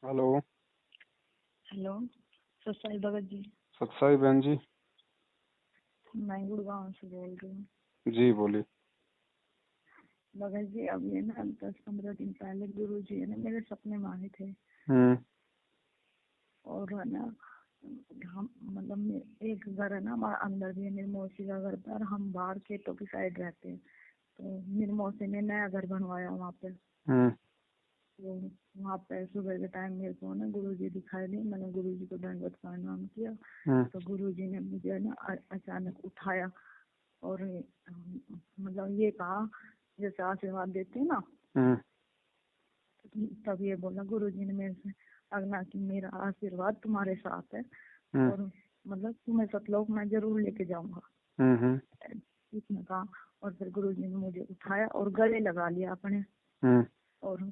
Hello. Hello, सत्साई Bhagat ji. सत्साई बहन जी। मैं गुड़गांव से बोल रही हूँ। जी बोलिए। भगत जी, अब ये ना 10-15 दिन पहले गुरु जी है ना मेरे सपने में आए थे। और है ना हम मतलब एक घर है ना हमारा अंदर भी है, मेरी मौसी का घर पर, हम बाहर खेतों की साइड रहते हैं। तो मेरी मौसी ने नया घर बनवाया वहाँ पे। तो वहाँ पे सुबह के टाइम मेरे को ना गुरु जी दिखाई दिए। मैंने गुरु जी को दंडवत प्रणाम किया। तो गुरु जी ने मुझे ना अचानक उठाया और मतलब ये कहा जैसे आशीर्वाद देते हैं ना, तब ये बोला गुरु जी ने मेरे से, अगना कि मेरा आशीर्वाद तुम्हारे साथ है और मतलब तुम्हें सतलोक मैं जरूर लेके जाऊंगा, इसने कहा। और फिर गुरु जी ने मुझे उठाया और गले लगा लिया अपने। और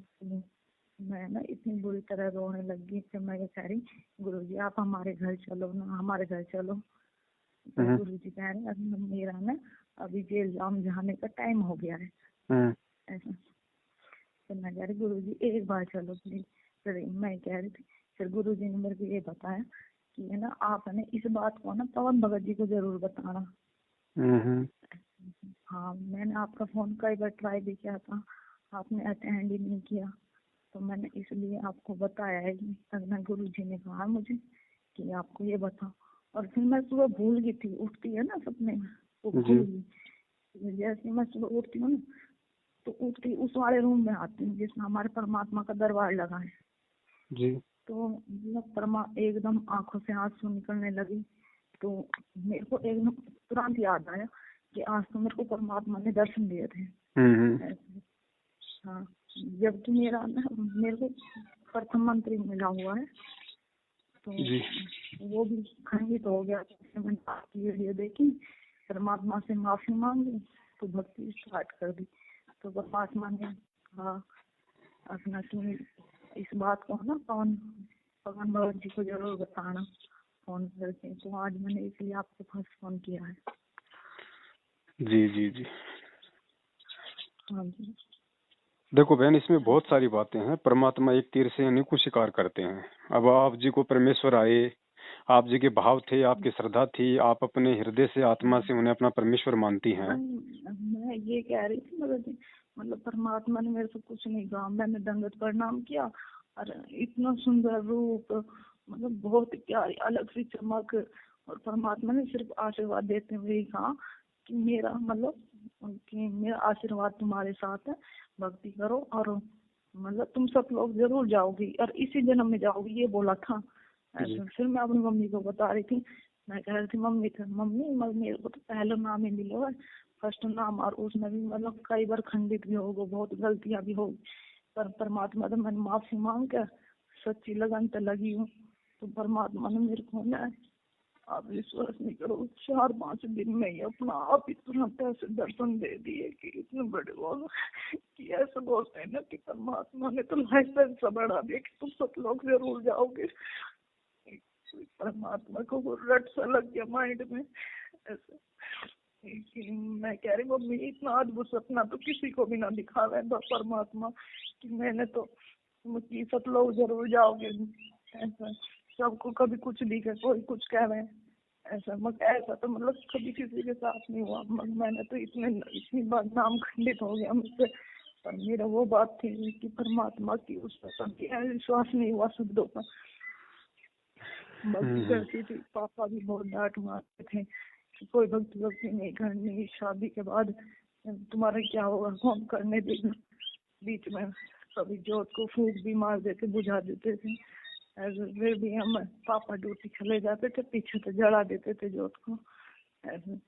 मैं ना इतनी बुरी तरह रोने लगी। फिर मैं ये कह रही, गुरु जी आप हमारे घर चलो ना, हमारे घर चलो। तो गुरु जी कह रहे अभी मेरा ना अभी जेल जाने का टाइम हो गया है, ऐसा। फिर मैं कह रही गुरु जी एक बार चलो प्लीज। फिर मैं कह रही थी, फिर गुरु जी ने मेरे को ये बताया कि है ना आप है ना इस बात को ना पवन भगत जी को जरूर बताना। हाँ, मैंने आपका फोन कई बार ट्राई भी किया था, आपने अटेंड ही नहीं किया। तो मैंने इसलिए आपको बताया है कि गुरु जी ने कहा मुझे कि आपको ये बताओ। और फिर मैं सुबह भूल गई थी, उठती है ना सपने में वो भूल गई। जैसे मैं सुबह उठती हूँ ना तो उठती उस वाले रूम में आती हूँ जिसमें हमारे परमात्मा का दरबार लगा है जी। तो मतलब एकदम आंखों से आंसू निकलने लगी। तो मेरे को एकदम तुरंत याद आया कि आज तो मेरे को परमात्मा ने दर्शन दिए थे। हाँ, जबकि मेरे को प्रथम मंत्री मिला हुआ है। तो वो भी खंडित हो गया। मैंने आपकी वीडियो देखी, परमात्मा से माफी मांगी तो भक्ति स्टार्ट कर दी। तो परमात्मा ने कहा अपना कि इस बात को ना पवन भगत जी को जरूर बताना फोन करके। तो आज मैंने इसलिए आपको फर्स्ट फोन किया है। जी जी जी। हाँ जी। देखो बहन, इसमें बहुत सारी बातें हैं। परमात्मा एक तीर से अनेकों शिकार करते हैं। अब आप जी को परमेश्वर आए, आप जी के भाव थे, आपकी श्रद्धा थी, आप अपने हृदय से आत्मा से उन्हें अपना परमेश्वर मानती हैं। मैं ये कह रही थी मतलब परमात्मा ने मेरे से कुछ नहीं कहा। मैंने दंडवत प्रणाम किया और इतना सुंदर रूप, मतलब बहुत प्यारी अलग सी चमक। और परमात्मा ने सिर्फ आशीर्वाद देते हुए कहा कि मेरा आशीर्वाद तुम्हारे साथ है, भक्ति करो और मतलब तुम सब लोग जरूर जाओगी और इसी जन्म में जाओगी, ये बोला था। फिर मैं अपनी मम्मी को बता रही थी। मैं कह रही थी मम्मी मेरे को तो पहला नाम ही मिला है, फर्स्ट नाम, और उसमें भी मतलब कई बार खंडित भी होगा, बहुत गलतियां भी होगी, पर परमात्मा तो मैंने माफी मांग कर सच्ची लगन तो लगी हूँ। तो परमात्मा ने मेरे को ना, आप विश्वास नहीं करो, 4-5 दिन में ही अपना आप इतना पैसे दर्शन दे दिए कि इतने बड़े बोलो कि ऐसा बोलते हैं ना कि परमात्मा ने तो लाइसेंस बढ़ा दिया कि तुम सब लोग जरूर जाओगे। परमात्मा को वो रट सा लग गया माइंड में ऐसा। मैं कह रही मम्मी इतना अद्भुत सपना तो किसी को भी ना दिखावे परमात्मा कि मैंने तो कि सब लोग जरूर जाओगे ऐसा। सबको कभी कुछ भी कर, कोई कुछ कह रहे हैं ऐसा तो मतलब कभी किसी के साथ नहीं हुआ। मैंने तो इतनी बार नाम खंडित हो गया मुझसे। पर मेरा वो बात थी कि परमात्मा की उस पर विश्वास नहीं हुआ शब्दों पर, भक्ति करती थी। पापा भी बहुत डांट मारते थे कि कोई भक्ति नहीं करनी, शादी के बाद तुम्हारा क्या होगा, कौन करने देगा। बीच में कभी जोत को फूंक भी मार देते, बुझा देते थे। फिर भी हम पापा ड्यूटी चले जाते थे, पीछे से जला देते थे जोत को ऐसे।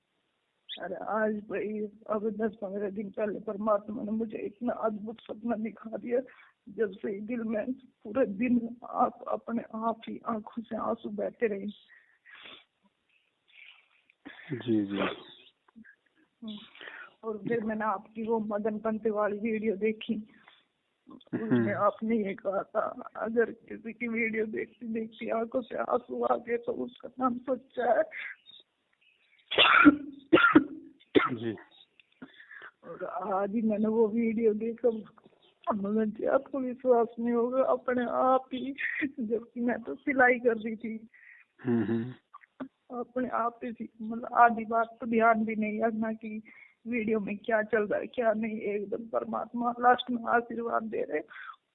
अरे आज भाई अब 10-15 दिन पहले परमात्मा ने मुझे इतना अद्भुत सपना दिखा दिया, जब से ही दिल में पूरे दिन आप अपने आप ही आंखों से आंसू बहते रहे। जी जी। और फिर मैंने आपकी वो मदन पंते वाली वीडियो देखी, उसमें आपने ये कहा था अगर किसी की वीडियो देखती देखती आंखों से आंसू आ गए तो उसका नाम सच्चा है। जी। और आज ही मैंने वो वीडियो देखा, मगर जी आपको विश्वास नहीं होगा, अपने आप ही, जबकि मैं तो सिलाई कर रही थी, हम्म। अपने आप ही मतलब आधी बात तो ध्यान भी नहीं रखना कि वीडियो में क्या चल रहा है क्या नहीं, एकदम परमात्मा लास्ट में आशीर्वाद दे रहे।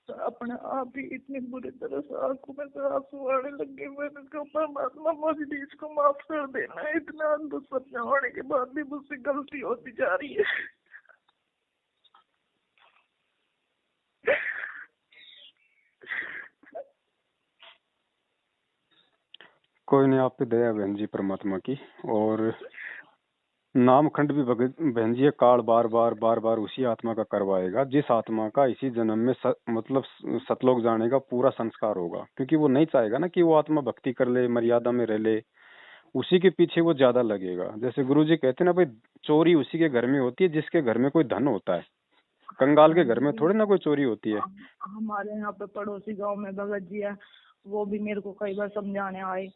तो अपने आप ही इतनी बुरी तरह से आंखों में से आंसू आने लगे। मैंने कहा परमात्मा मुझे इसको माफ कर देना, इतना अंधश्रद्धा होने के बाद भी मुझसे गलती होती जा रही है। कोई नहीं, आप पे दया बहन जी परमात्मा की। और नामखंड भी बहन जी ये काल बार बार उसी आत्मा का करवाएगा जिस आत्मा का इसी जन्म में मतलब सतलोक जाने का पूरा संस्कार होगा, क्योंकि वो नहीं चाहेगा ना कि वो आत्मा भक्ति कर ले, मर्यादा में रह ले। उसी के पीछे वो ज्यादा लगेगा। जैसे गुरु जी कहते हैं ना भाई, चोरी उसी के घर में होती है जिसके घर में कोई धन होता है। कंगाल हाँ के घर में जी। थोड़ी ना कोई चोरी होती है। हमारे यहाँ पे पड़ोसी गांव में भगत जी है, वो भी मेरे को कई बार समझाने आए।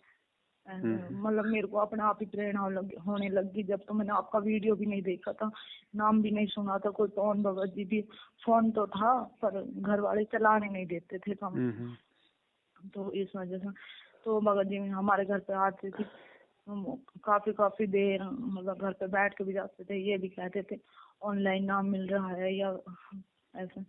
हम्म मतलब मेरे को अपने आप ही प्रेरणा होने लगी जब तो मैंने आपका वीडियो भी नहीं देखा था, नाम भी नहीं सुना था कोई पवन भगत जी भी। फोन तो था पर घर वाले चलाने नहीं देते थे तो हम्म तो इस वजह से तो भगत जी हमारे घर पे आते थे। काफी काफी देर मतलब घर पे बैठ के भी जाते थे, ये भी कहते थे ऑनलाइन नाम मिल रहा है या ऐसा।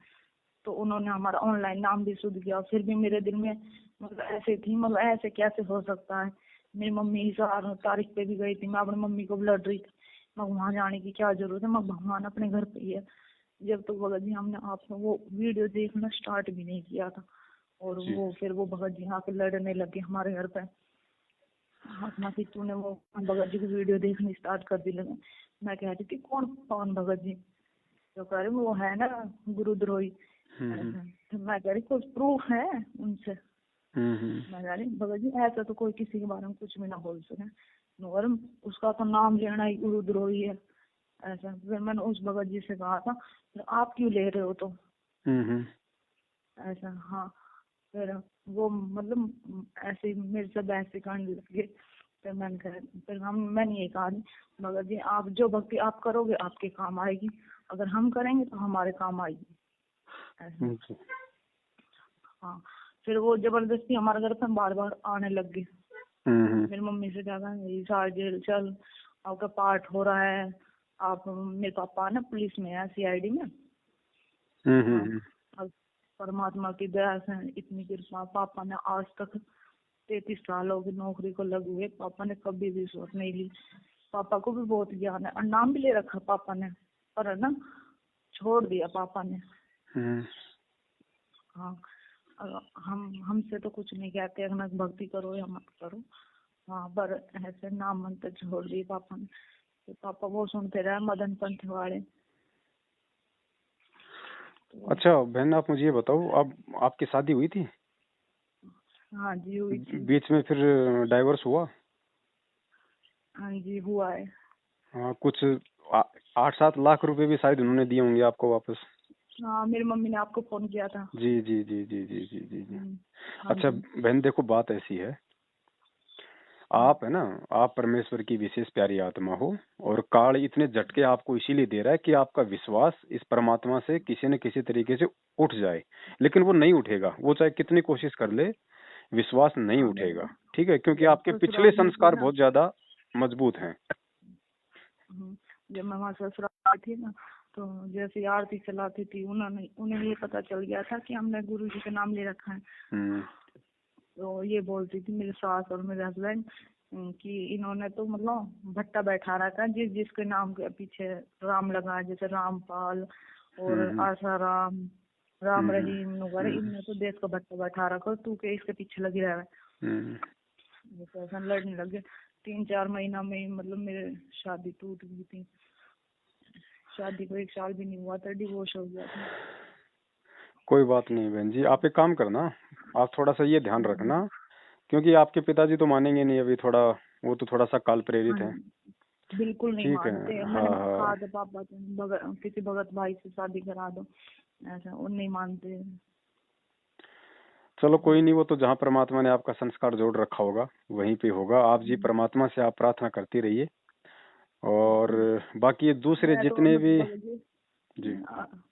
तो उन्होंने हमारा ऑनलाइन नाम भी शुद्ध किया, फिर भी मेरे दिल में मतलब ऐसे थी, मतलब ऐसे कैसे हो सकता है। मेरी मम्मी इस तारीख पे भी गई थी, मैं अपनी मम्मी को लड़ रही थी, मैं वहां जाने की क्या जरूरत है, मैं भगवान अपने घर पे ही है। जब तक भगत जी हमने आपने वो वीडियो देखना स्टार्ट भी नहीं किया था, और जी वो फिर वो भगत जी आके लड़ने लगे हमारे घर पे। आत्मा की तूने वो भगत जी की वीडियो देखनी स्टार्ट कर दी लगे। मैं कह रही थी कौन कौन भगत जी, तो कह रहे वो है ना गुरुद्रोही हम्म ऐसा। तो मैं कह रही कुछ प्रूफ है उनसे। हम्म मैं कह रही भगत जी ऐसा तो कोई किसी के बारे में कुछ भी ना बोल सके, मगर उसका तो नाम लेना ही गुरुद्रोही है ऐसा। फिर मैंने उस भगत जी से कहा था "तो आप क्यों ले रहे हो तो हम्म ऐसा"। हाँ फिर वो मतलब ऐसे ही मेरे से बहस करने लगे। फिर मैंने कहा फिर मैंने ये कहा मगर जी आप जो भक्ति आप करोगे आपके काम आएगी, अगर हम करेंगे तो हमारे काम आएगी ऐसा। जी। हाँ फिर वो जबरदस्ती हमारे घर पे बार बार आने लग गए। हम्म मेरी मम्मी से क्या कहा साजिद चल आपका पाठ हो रहा है, आप मेरे पापा ना पुलिस में है सीआईडी में। हाँ हम्म अब परमात्मा की दया से इतनी कृपा, पापा ने आज तक 33 सालों की नौकरी को लगे हुए पापा ने कभी भी रिश्वत नहीं ली। पापा को भी बहुत ज्ञान है और नाम भी ले रखा पापा ने, पर है ना छोड़ दिया पापा ने। हम्म हाँ हम हमसे तो कुछ नहीं कहते अगर भक्ति करो या मत करो। हाँ पर ऐसे नाम मंत्र छोड़ दिए पापा ने। तो पापा वो सुनते रहे मदन पंथ वाले। तो अच्छा बहन, आप मुझे ये बताओ, अब आपकी शादी हुई थी? हाँ जी हुई थी। बीच में फिर डाइवोर्स हुआ? हाँ जी हुआ है। हाँ, कुछ 8-7 लाख रुपए भी शायद उन्होंने दिए होंगे आपको वापस। हाँ मेरी मम्मी ने आपको फोन किया था। जी जी जी जी जी जी जी जी। हाँ अच्छा जी। बहन देखो, बात ऐसी है, हाँ आप है ना, आप परमेश्वर की विशेष प्यारी आत्मा हो, और काल इतने झटके आपको इसीलिए दे रहा है कि आपका विश्वास इस परमात्मा से किसी न किसी तरीके से उठ जाए। लेकिन वो नहीं उठेगा, वो चाहे कितनी कोशिश कर ले, विश्वास नहीं हाँ उठेगा। मेरे ठीक है, क्योंकि आपके पिछले ससुराल में थी संस्कार ना। बहुत ज्यादा मजबूत हैं। जब मैं वहाँ ससुराल में थी ना, तो जैसे आरती चलाती थी उन्हें ये पता चल गया था कि हमने गुरु जी का नाम ले रखा है। हम्म तो ये बोलती थी मेरे सास और मेरे हस्बैंड कि इन्होंने तो मतलब भट्टा बैठा रखा है जिसके नाम के पीछे राम लगा है, जैसे रामपाल और हम्म आसाराम, राम हम्म रहीम वगैरह, इनने तो देश का भट्टा बैठा रखा है, तू के इसके पीछे लगी रहा है। हम्म जैसे ऐसा लड़ने लगे। 3-4 महीना में ही मतलब मेरे शादी टूट गई थी। शादी को 1 साल भी नहीं हुआ था, डिवोर्स हो गया था। कोई बात नहीं बहन जी, आप एक काम करना, आप थोड़ा सा ये ध्यान रखना, क्योंकि आपके पिताजी तो मानेंगे नहीं अभी, थोड़ा वो तो थोड़ा सा काल हाँ प्रेरित है। जी, बिल्कुल नहीं ठीक है। मानते। हाँ मैंने हाँ। कहा था पापा से किसी भगत भाई से शादी करा दो ऐसा, वो नहीं मानते। चलो कोई नहीं, वो तो जहाँ परमात्मा ने आपका संस्कार जोड़ रखा होगा वहीं पे होगा। आप जी परमात्मा से आप प्रार्थना करती रहिए। और बाकी ये दूसरे मैं तो जितने भी, मतलब भगत जी जी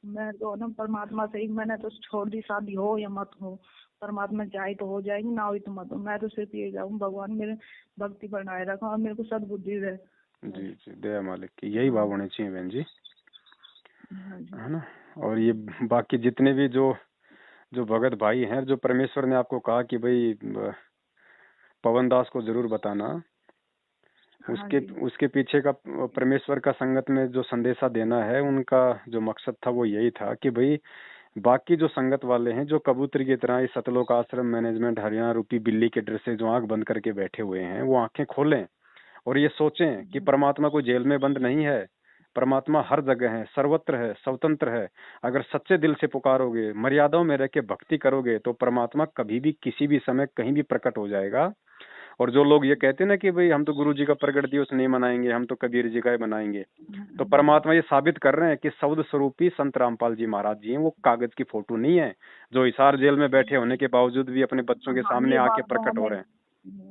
मैं तो ना परमात्मा से ही, मैंने तो छोड़ दी, शादी हो या मत हो, परमात्मा चाहे तो हो जाएगी, ना हुई तो मत हो। मैं तो सिर्फ ये जाऊँ भगवान मेरे भक्ति बनाए रखा और मेरे को सद्बुद्धि दे। जी जी, दया मालिक की, यही भाव होने चाहिए बहन जी, हाँ जी। है ना। और ये बाकी जितने भी जो जो भगत भाई हैं, जो परमेश्वर ने आपको कहा कि भाई पवन दास को जरूर बताना, हाँ उसके जी। उसके पीछे का परमेश्वर का संगत में जो संदेशा देना है, उनका जो मकसद था वो यही था कि भाई बाकी जो संगत वाले हैं, जो कबूतर की तरह इस सतलोक आश्रम मैनेजमेंट हरियाणा रूपी बिल्ली के डर से जो आंख बंद करके बैठे हुए हैं, वो आंखें खोलें और ये सोचें कि परमात्मा कोई जेल में बंद नहीं है। परमात्मा हर जगह है, सर्वत्र है, स्वतंत्र है। अगर सच्चे दिल से पुकारोगे, मर्यादाओं में रह के भक्ति करोगे, तो परमात्मा कभी भी किसी भी समय कहीं भी प्रकट हो जाएगा। और जो लोग ये कहते हैं ना कि भाई हम तो गुरु जी का प्रकट दिवस नहीं मनाएंगे, हम तो कबीर जी का ही मनाएंगे, तो परमात्मा ये साबित कर रहे हैं कि सौद स्वरूपी संत रामपाल जी महाराज जी हैं, वो कागज की फोटो नहीं है, जो हिसार जेल में बैठे होने के बावजूद भी अपने बच्चों के हाँ, सामने ये आके बात तो प्रकट हो हमें, रहे हैं।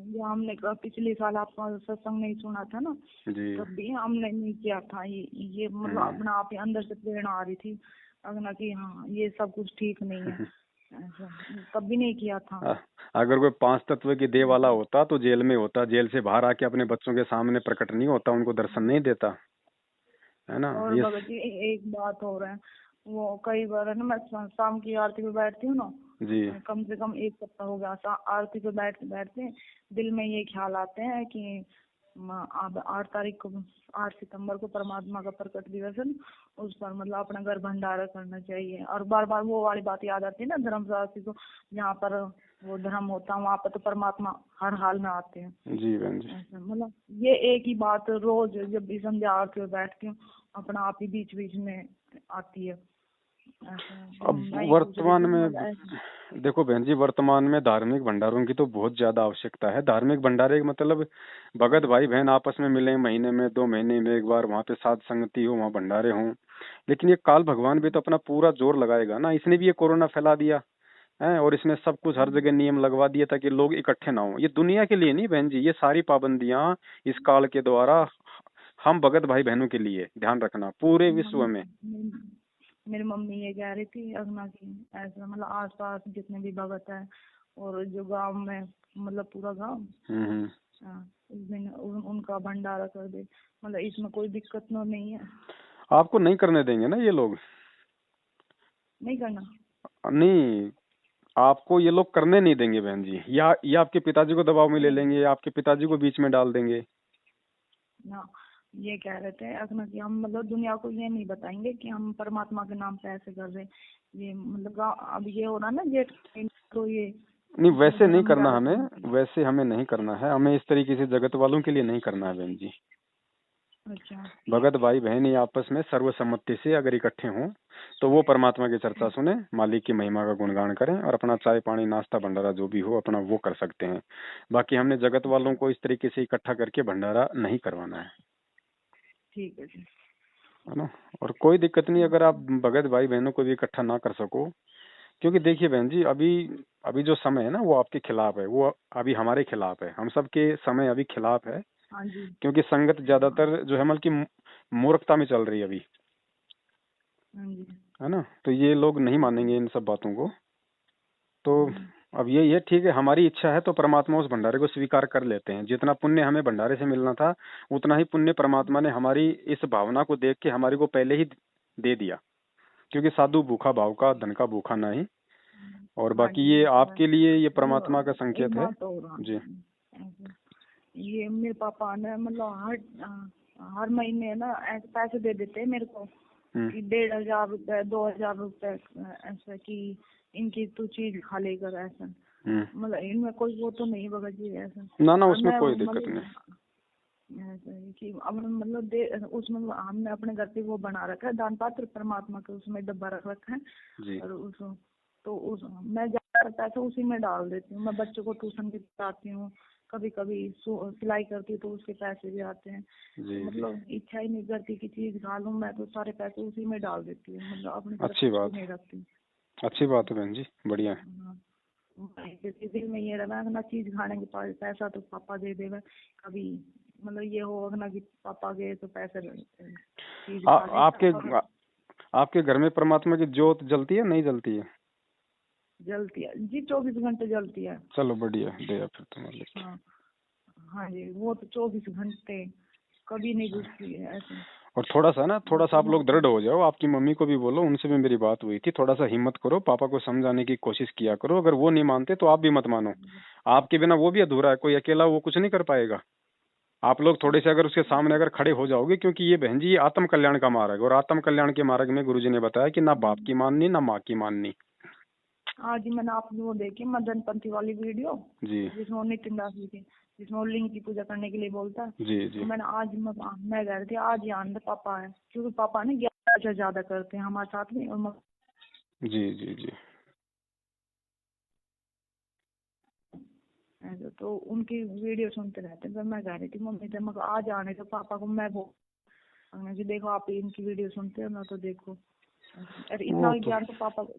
ये हमने पिछले साल आपका सत्संग नहीं सुना था ना, जी तब भी हमने नहीं किया था ये मतलब अपना आप ही अंदर से प्रेरणा आ रही थी अगना कि हाँ ये सब कुछ ठीक नहीं है, ऐसा तब भी नहीं किया था। अगर कोई 5 तत्व की देह वाला होता तो जेल में होता, जेल से बाहर आके अपने बच्चों के सामने प्रकट नहीं होता, उनको दर्शन नहीं देता, है ना। और ये भगत जी एक बात हो रहा है, वो कई बार है ना, मैं शाम की आरती पे बैठती हूँ ना, जी कम से कम एक सप्ताह हो गया आरती पे बैठते बैठते दिल में ये ख्याल आते हैं कि अब 8 तारीख को, 8 सितंबर को परमात्मा का प्रकट दिवस है, उस पर मतलब अपना घर भंडारा करना चाहिए। और बार बार वो वाली बात याद आती है ना, धर्मशास्त्री को, जहाँ पर वो धर्म होता है वहाँ पर तो परमात्मा हर हाल में आते हैं। जी बहन जी, ऐसा मतलब ये एक ही बात रोज जब भी संध्या आरती में बैठती हूँ, अपना आप ही बीच बीच में आती है। ऐसा अब मैं ये पूछ रही वर्तमान थी में देखो बहन जी, वर्तमान में धार्मिक भंडारों की तो बहुत ज्यादा आवश्यकता है। धार्मिक भंडारे का मतलब भगत भाई बहन आपस में मिले, महीने में 2 महीने में एक बार वहाँ पे साध संगति हो, वहाँ भंडारे हों। लेकिन ये काल भगवान भी तो अपना पूरा जोर लगाएगा ना, इसने भी ये कोरोना फैला दिया है और इसने सब कुछ हर जगह नियम लगवा दिया ताकि लोग इकट्ठे ना हो। ये दुनिया के लिए नहीं बहन जी, ये सारी पाबंदियां इस काल के द्वारा हम भगत भाई बहनों के लिए, ध्यान रखना, पूरे विश्व में। मेरी मम्मी ये कह रही थी अगना की, ऐसा मतलब आस पास जितने भी भगत है और जो गांव में मतलब पूरा गांव, उस दिन उनका भंडारा कर दे, मतलब इसमें कोई दिक्कत तो नहीं है। आपको नहीं करने देंगे ना ये लोग, नहीं करना? नहीं, आपको ये लोग करने नहीं देंगे बहन जी, या आपके पिताजी को दबाव में ले लेंगे, या आपके पिताजी को बीच में डाल देंगे ना। ये कह रहे थे अगना कि हम मतलब दुनिया को ये नहीं बताएंगे कि हम परमात्मा के नाम पे ऐसे कर रहे, ये मतलब अब ये हो रहा ना जेठ, तो ये नहीं, वैसे नहीं धर्म करना ज्यादा हमें, चलता है। वैसे हमें नहीं करना है, हमें इस तरीके से जगत वालों के लिए नहीं करना है बहन जी। अच्छा। भगत भाई बहन ही आपस में सर्वसम्मति से अगर इकट्ठे हों तो वो परमात्मा की चर्चा सुने, मालिक की महिमा का गुणगान करें और अपना चाय पानी नाश्ता भंडारा जो भी हो अपना वो कर सकते हैं। बाकी हमने जगत वालों को इस तरीके से इकट्ठा करके भंडारा नहीं करवाना है, ठीक है जी। है ना। और कोई दिक्कत नहीं अगर आप भगत भाई बहनों को भी इकट्ठा ना कर सको, क्योंकि देखिए बहन जी, अभी अभी जो समय है ना वो आपके खिलाफ है, वो अभी हमारे खिलाफ है, हम सबके समय अभी खिलाफ है। हाँ जी। क्योंकि संगत हाँ। ज्यादातर जो है मतलब की मूर्खता में चल रही है अभी, हाँ जी। है ना। तो ये लोग नहीं मानेंगे इन सब बातों को। तो अब ये ठीक है, हमारी इच्छा है तो परमात्मा उस भंडारे को स्वीकार कर लेते हैं। जितना पुण्य हमें भंडारे से मिलना था उतना ही पुण्य परमात्मा ने हमारी इस भावना को देख के हमारे को पहले ही दे दिया। क्योंकि साधु भूखा भाव का, धन का भूखा नहीं। और हाँ बाकी जी, ये ये तो है। आपके लिए ये वो परमात्मा का एक संकेत है। बात और जी ऐसे, ये मेरे पापा ने मतलब हर महीने ना ऐसे पैसे दे देते हैं मेरे को कि 1,500 रुपए 2,000 रुपए, ऐसा कि इनकी तू चीज खा लेकर, ऐसा मतलब इनमें कोई वो तो नहीं बगा जी ऐसा। ना ना, और उसमें मैं कोई दिक्कत नहीं। मतलब ऐसा है कि अब मतलब उसमें हमने अपने घर पे वो बना रखा है दान पात्र परमात्मा का, उसमें डब्बा रख रखा है। जी और उस मैं ज्यादा पैसे उसी में डाल देती हूँ। मैं बच्चों को ट्यूशन भी पढ़ाती हूँ, कभी कभी सिलाई करती हूँ तो उसके पैसे भी आते हैं। जी तो जी, मतलब इच्छा ही नहीं करती कि चीज खा लूँ, मैं तो सारे पैसे उसी में डाल देती हूँ, मतलब अपनी तरफ अच्छी कुछ भी बात, नहीं रखती। अच्छी बात है बहन जी, बढ़िया है। हाँ। क्योंकि दिल में ये रहा ना चीज खाने के पास पैसा तो पापा दे देगा, कभी मतलब ये होगा ना कि पापा गए तो पैसे चीज खा लेगा। आपके और आपके घर में परमात्मा की ज्योत जलती है नहीं जलती है? जलती है जी, 24 घंटे जलती है। चलो बढ़िया, दया फिर तो मालिक की। हाँ हाँ जी, वो तो 24 घंटे कभी नहीं बुझती है ऐसे। और थोड़ा सा आप लोग दृढ़ हो जाओ, आपकी मम्मी को भी बोलो, उनसे भी मेरी बात हुई थी, थोड़ा सा हिम्मत करो, पापा को समझाने की कोशिश किया करो। अगर वो नहीं मानते तो आप भी मत मानो, आपके बिना वो भी अधूरा है, कोई अकेला वो कुछ नहीं कर पाएगा। आप लोग थोड़े से अगर उसके सामने अगर खड़े हो जाओगे, क्योंकि ये बहन जी ये आत्म कल्याण का मार्ग है, और आत्म कल्याण के मार्ग में गुरुजी ने बताया कि ना बाप की माननी ना माँ की माननी। आज ही मैंने आपने वो देखी मदन पंथी वाली वीडियो, जी जिसमें वो नितिन दास जी की, जिसमें वो लिंग की पूजा करने के लिए बोलता है। जी तो जी मैंने आज मैं कह रही थी आज ही आने दे पापा है, क्योंकि पापा ने 11 ज्यादा करते हैं हमारे साथ में, और जी जी जी ऐसे तो उनकी वीडियो सुनते रहते हैं। तो मैं कह रही थी मम्मी से, मगर आज आने तो पापा को मैं वो कि देखो आप इनकी वीडियो सुनते हो ना, तो देखो अरे इतना वो तो ज्ञान तो पापा को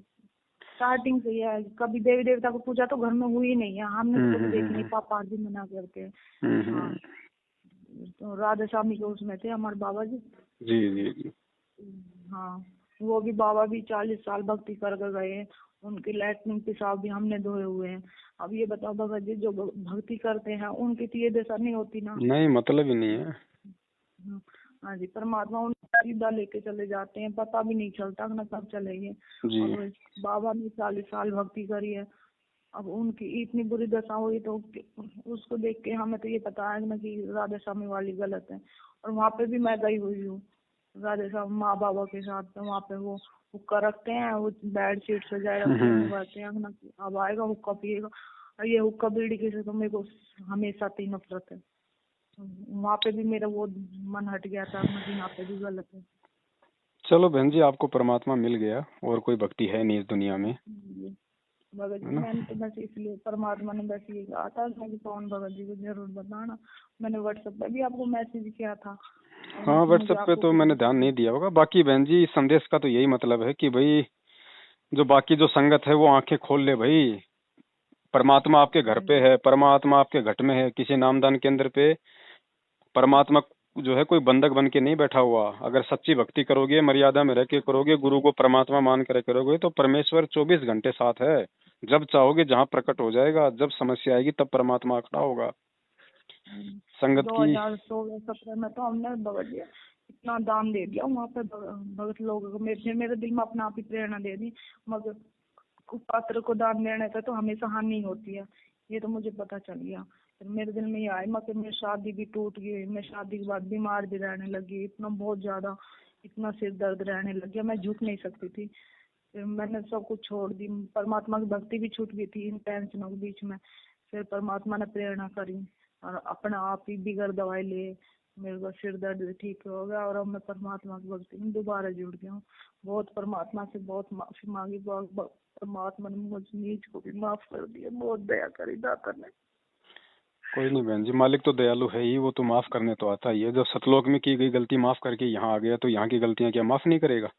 स्टार्टिंग से ही है। कभी देवी देवता को पूजा तो घर में हुई नहीं है, हमने तो कभी देखी नहीं, पापा आज भी मना करते हैं। हाँ, तो राधा स्वामी के उसमें थे हमारे बाबा जी। जी जी जी हाँ, वो भी बाबा भी 40 साल भक्ति कर कर गए हैं, उनके लैट्रिन पेशाब भी हमने धोए हुए हैं। अब ये बताओ भगत जी, जो भक्ति करते हैं उनकी तो ये दशा नहीं होती ना। नहीं, मतलब ही नहीं है। हाँ जी, परमात्मा उन्हें सीधा लेके चले जाते हैं, पता भी नहीं चलता ना कब चलेंगे। जी अब बाबा ने 40 साल भक्ति करी है, अब उनकी इतनी बुरी दशा हुई तो उसको देख के हमें तो ये पता है ना कि राधा स्वामी वाली गलत है। और वहाँ पे भी मैं गई हुई हूँ राधा स्वामी माँ बाबा के साथ, तो वहाँ पे वो हुक्का रखते हैं, वो बेड शीट सजाए रखते हैं, वो कहते हैं ना कि अब आएगा हुक्का पिएगा। और ये हुक्का बीड़ी के से तो मेरे को हमेशा से ही नफरत है। वहाँ पे भी मेरा वो मन हट गया था कि यहाँ पे भी गलत है। चलो बहन जी, आपको परमात्मा मिल गया, और कोई भक्ति है नहीं इस दुनिया में, भगत है जी ना? मैंने तो बस इसलिए परमात्मा ने बस ये कहा था कि कौन भगत जी को जरूर बताना। मैंने व्हाट्सएप पे भी आपको मैसेज किया था, और हाँ, मुझे व्हाट्सएप पे आपको तो कुछ मैंने ध्यान नहीं दिया होगा। बाकी बहन जी, इस संदेश का तो यही मतलब है कि भाई जो बाकी जो संगत है वो आंखें खोल ले भाई। परमात्मा आपके घर पे है, परमात्मा आपके घट में है, किसी नामदान केंद्र पे परमात्मा जो है कोई बंधक बन के नहीं बैठा हुआ। अगर सच्ची भक्ति करोगे, मर्यादा में रह के करोगे, गुरु को परमात्मा मान कर करोगे, तो परमेश्वर 24 घंटे साथ है। जब चाहोगे जहाँ प्रकट हो जाएगा, जब समस्या आएगी तब परमात्मा खड़ा होगा। संगत की 2016-17 में तो हमने भगत जी इतना दान दे दिया वहाँ पे भगत लोगों को, मेरे दिल में अपने आप ही प्रेरणा दे दी। मगर कुपात्र को दान देने से तो हमेशा हानि होती है, ये तो मुझे पता चल गया। फिर मेरे दिल में ये आया, मगर मेरी शादी भी टूट गई, मैं शादी के बाद बीमार भी रहने लगी, इतना बहुत ज्यादा इतना सिर दर्द रहने लग गया, मैं झुक नहीं सकती थी। फिर मैंने सब कुछ छोड़ दी, परमात्मा की भक्ति भी छूट गई थी इन टेंशनों के बीच में। फिर परमात्मा ने प्रेरणा करी और अपने आप ही बिगड़ दवाई ले मेरे को सिर दर्द भी ठीक हो गया, और अब मैं परमात्मा की भक्ति में दोबारा जुड़ गया हूँ। बहुत परमात्मा से बहुत माफी मांगी, परमात्मा ने मुझ नीच को भी माफ कर दिया, बहुत दया करी दाता ने। कोई नहीं बहन जी, मालिक तो दयालु है ही, वो तो माफ करने तो आता ही है। जब सतलोक में की गई गलती माफ करके यहाँ आ गया, तो यहाँ की गलतियां क्या माफ नहीं करेगा?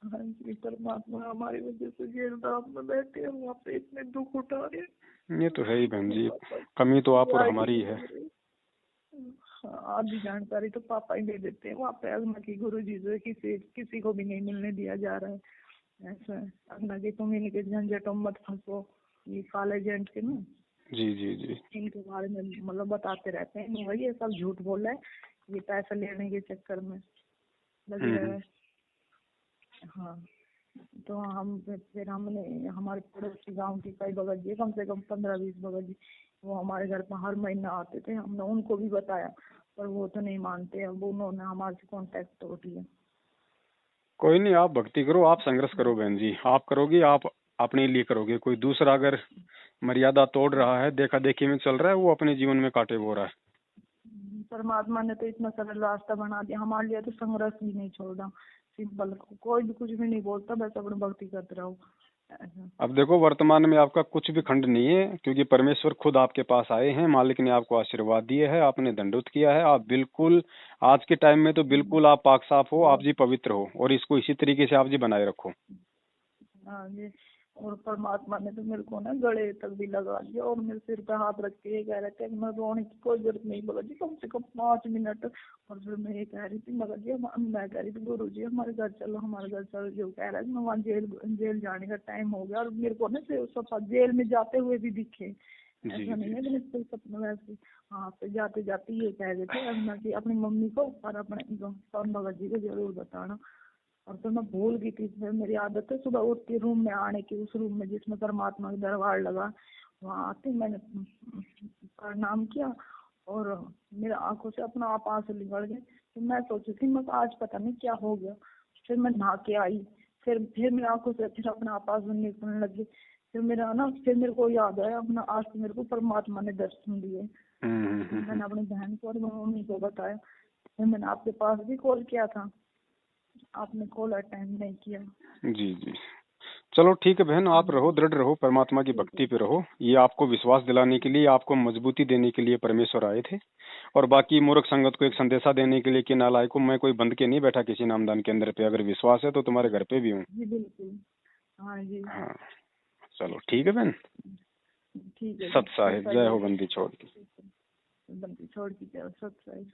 हाँ जी, परमात्मा हमारी वजह से जेलदार में बैठे हैं, वहाँ पे इतने दुख उठा रहे हैं। ये तो है ही बहन जी, कमी तो आप और हमारी ही है। हाँ, आधी जानकारी तो पापा ही दे देते हैं वहाँ पे। अगना की गुरु जी से किसी को भी नहीं मिलने दिया जा रहा है। ऐसा है, अगना की तुम इनके झंझटों में मत फंसो, ये काले एजेंट के ना जी जी जी इनके बारे में मतलब बताते रहते हैं, भाई ये सब झूठ बोल रहा है, ये पैसा लेने के चक्कर में लगे रहे। हाँ, तो हम फिर हमने हमारे पड़ोसी गांव की कई भगत जी, कम से कम 15-20 भगत जी, वो हमारे घर पर हर महीना आते थे। हमने उनको भी बताया, पर वो तो नहीं मानते। अब उन्होंने हमारे से कांटेक्ट तोड़ लिया। कोई नहीं, आप भक्ति करो, आप संघर्ष करो बहन जी, आप करोगी, आप अपने लिए करोगे। कोई दूसरा अगर मर्यादा तोड़ रहा है, देखा देखी में चल रहा है, वो अपने जीवन में कांटे बो रहा है। परमात्मा ने तो इतना सरल रास्ता बना दिया हमारे लिए, तो संघर्ष भी नहीं छोड़ा। सिंपल, कोई भी कुछ भी नहीं बोलता, बस अपनी भक्ति करते रहो। ऐसा। अब देखो, वर्तमान में आपका कुछ भी खंड नहीं है, क्योंकि परमेश्वर खुद आपके पास आए हैं, मालिक ने आपको आशीर्वाद दिए है, आपने दंडोत किया है। आप बिल्कुल आज के टाइम में तो बिल्कुल आप पाक साफ हो, आप जी पवित्र हो, और इसको इसी तरीके से आप जी बनाए रखो। हाँ जी, और परमात्मा ने तो मेरे को ना गले तक भी लगा दिया और मेरे सिर पे हाथ रख के ये कह रहे थे कि मैं रोने की कोई जरूरत नहीं मगर जी कम से कम 5 मिनट। और फिर मैं ये कह रही थी मगर जी मैं कह रही थी गुरु जी हमारे घर चलो हमारे घर चलो। जो कह रहा है मैं वहाँ जेल जाने का टाइम हो गया और मेरे को ना सब जेल में जाते हुए भी दिखे। जी ऐसा नहीं जी है कि मुझसे सपने वैसे। हाँ तो जाते जाते ये कह रहे थे अन्ना की अपनी मम्मी को और अपने भगत जी को जरूर बताना। और तो मैं भूल गई थी। फिर मेरी आदत है सुबह उठ के रूम में आने की, उस रूम में जिसमें परमात्मा का दरबार लगा वहाँ आते मैंने प्रणाम किया और मेरे आंखों से अपना आप आंसू निकल गए। तो मैं सोची थी मैं आज पता नहीं क्या हो गया। फिर मैं नहा के आई। फिर मेरी आंखों से फिर अपना आप आंसू निकलने लगे। फिर मेरे को याद आया अपना आज तो मेरे को परमात्मा ने दर्शन दिए। मैंने अपनी बहन को और मम्मी को बताया। फिर मैंने आपके पास भी कॉल किया था, आपने कॉल अटेंड नहीं किया। जी जी। चलो ठीक है बहन, हाँ आप रहो, जी दृढ़ रहो, परमात्मा की ठीक है। भक्ति पे रहो। ये आपको विश्वास दिलाने के लिए, आपको मजबूती देने के लिए परमेश्वर आए थे। और बाकी मूर्ख संगत को एक संदेशा देने के लिए कि नालायक को मैं कोई बंद के नहीं बैठा किसी नामदान के अंदर पे। अगर विश्वास है तो तुम्हारे घर पे भी हूँ। जी बिल्कुल। हाँ जी हाँ, चलो ठीक है बहन। ठीक है जी सत साहिब, सच्चाई जय है। हो बंदी छोड़ की। बंदी छोड़ की जय सच्चाई।